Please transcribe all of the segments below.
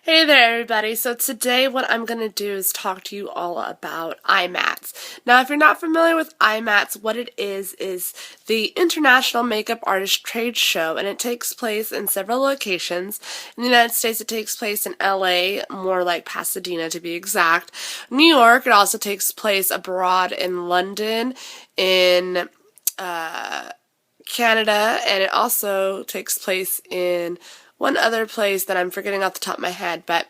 Hey there, everybody. So today what I'm going to do is talk to you all about IMATS. Now, if you're not familiar with IMATS, what it is the International Makeup Artist Trade Show, and it takes place in several locations. In the United States, it takes place in LA, more like Pasadena to be exact. New York, it also takes place abroad in London, in Canada, and it also takes place in one other place that I'm forgetting off the top of my head, but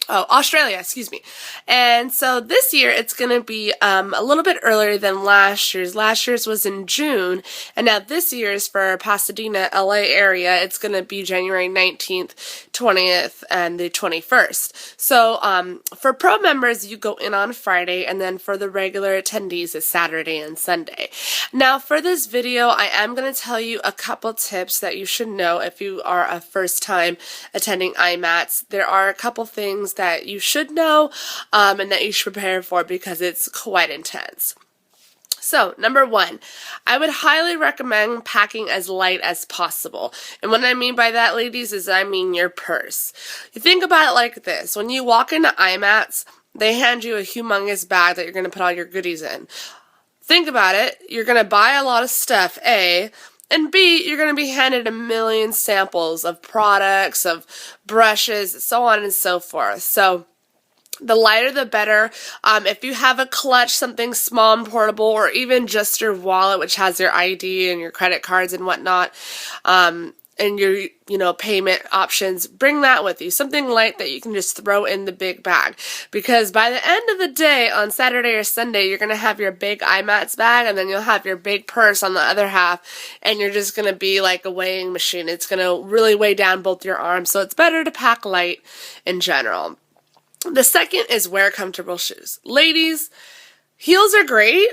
Australia, excuse me. And so this year it's going to be a little bit earlier than last year's. Last year's was in June, and now this year's for Pasadena, LA area, it's going to be January 19th, 20th, and the 21st. So for pro members, you go in on Friday, and then for the regular attendees, it's Saturday and Sunday. Now for this video, I am going to tell you a couple tips that you should know if you are a first time attending IMATS. There are a couple things that you should know and that you should prepare for because it's quite intense. So, number one, I would highly recommend packing as light as possible. And what I mean by that, ladies, is I mean your purse. You think about it like this. When you walk into IMATS, they hand you a humongous bag that you're going to put all your goodies in. Think about it. You're going to buy a lot of stuff, A, and B, you're going to be handed a million samples of products, of brushes, so on and so forth. So the lighter the better. If you have a clutch, something small and portable, or even just your wallet, which has your ID and your credit cards and whatnot, and your payment options, bring that with you. Something light that you can just throw in the big bag. Because by the end of the day, on Saturday or Sunday, you're going to have your big IMATS bag, and then you'll have your big purse on the other half, and you're just going to be like a weighing machine. It's going to really weigh down both your arms, so it's better to pack light in general. The second is wear comfortable shoes. Ladies, heels are great,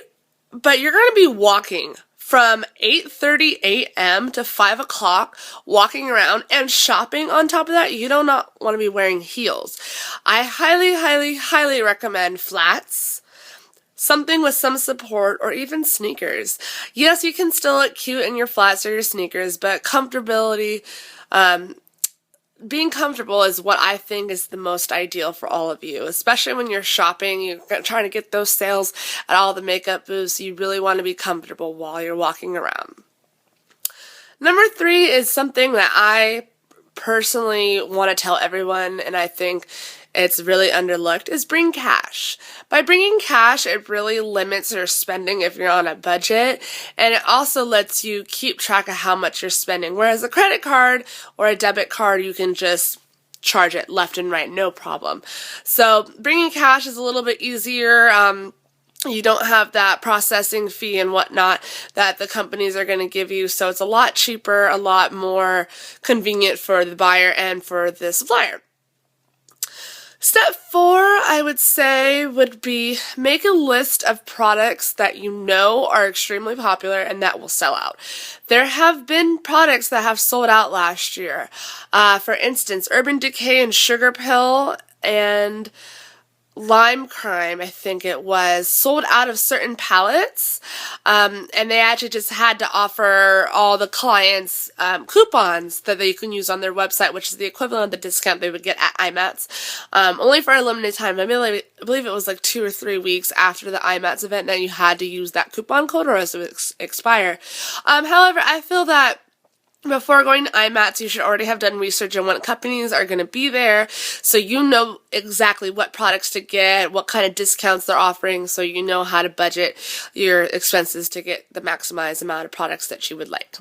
but you're going to be walking from 8:30 a.m. to 5 o'clock, walking around and shopping. On top of that, you do not want to be wearing heels. I highly, highly, highly recommend flats, something with some support, or even sneakers. Yes, you can still look cute in your flats or your sneakers, but comfortability, being comfortable is what I think is the most ideal for all of you, especially when you're shopping, you're trying to get those sales at all the makeup booths. You really want to be comfortable while you're walking around. Number three is something that I personally want to tell everyone, and I think it's really underlooked, is bring cash. By bringing cash, it really limits your spending if you're on a budget, and it also lets you keep track of how much you're spending. Whereas a credit card or a debit card, you can just charge it left and right, no problem. So bringing cash is a little bit easier. You don't have that processing fee and whatnot that the companies are going to give you, so it's a lot cheaper, a lot more convenient for the buyer and for the supplier. Step 4, I would say, would be make a list of products that you know are extremely popular and that will sell out. There have been products that have sold out last year. For instance, Urban Decay and Sugar Pill and Lime Crime, I think it was, sold out of certain palettes, and they actually just had to offer all the clients coupons that they can use on their website, which is the equivalent of the discount they would get at IMATS, only for a limited time. I believe it was like 2 or 3 weeks after the IMATS event that you had to use that coupon code or else it would expire. However, I feel that before going to IMATS, you should already have done research on what companies are going to be there, so you know exactly what products to get, what kind of discounts they're offering, so you know how to budget your expenses to get the maximized amount of products that you would like.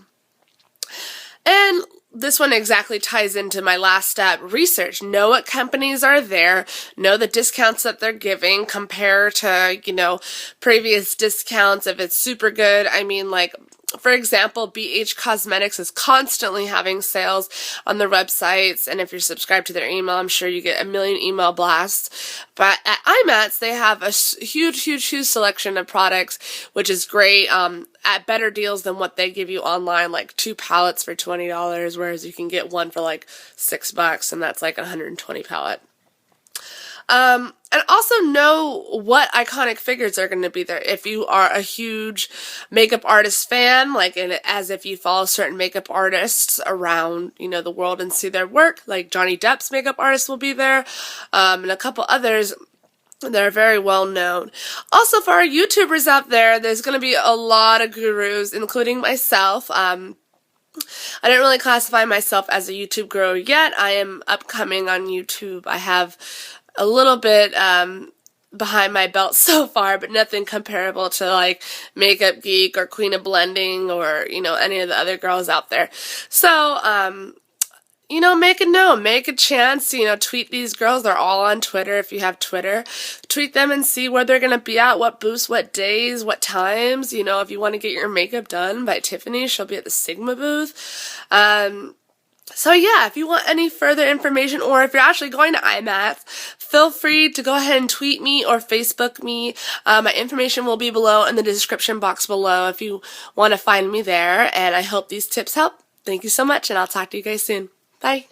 And this one exactly ties into my last step, research. Know what companies are there, know the discounts that they're giving, compare to, previous discounts if it's super good. I mean, like, for example, BH Cosmetics is constantly having sales on their websites, and if you're subscribed to their email, I'm sure you get a million email blasts. But at IMATS, they have a huge, huge, huge selection of products, which is great, at better deals than what they give you online, like 2 palettes for $20, whereas you can get one for like $6, and that's like a 120 palette. And also know what iconic figures are going to be there. If you are a huge makeup artist fan, like as if you follow certain makeup artists around, the world and see their work, like Johnny Depp's makeup artist will be there, and a couple others that are very well known. Also, for our YouTubers out there, there's going to be a lot of gurus, including myself. I didn't really classify myself as a YouTube guru yet. I am upcoming on YouTube. I have a little bit behind my belt so far, but nothing comparable to like Makeup Geek or Queen of Blending or, any of the other girls out there. So, make a note, make a chance, tweet these girls. They're all on Twitter. If you have Twitter, tweet them and see where they're going to be at, what booths, what days, what times. If you want to get your makeup done by Tiffany, she'll be at the Sigma booth. So yeah, if you want any further information, or if you're actually going to IMATS, feel free to go ahead and tweet me or Facebook me. My information will be below in the description box below if you want to find me there. And I hope these tips help. Thank you so much, and I'll talk to you guys soon. Bye.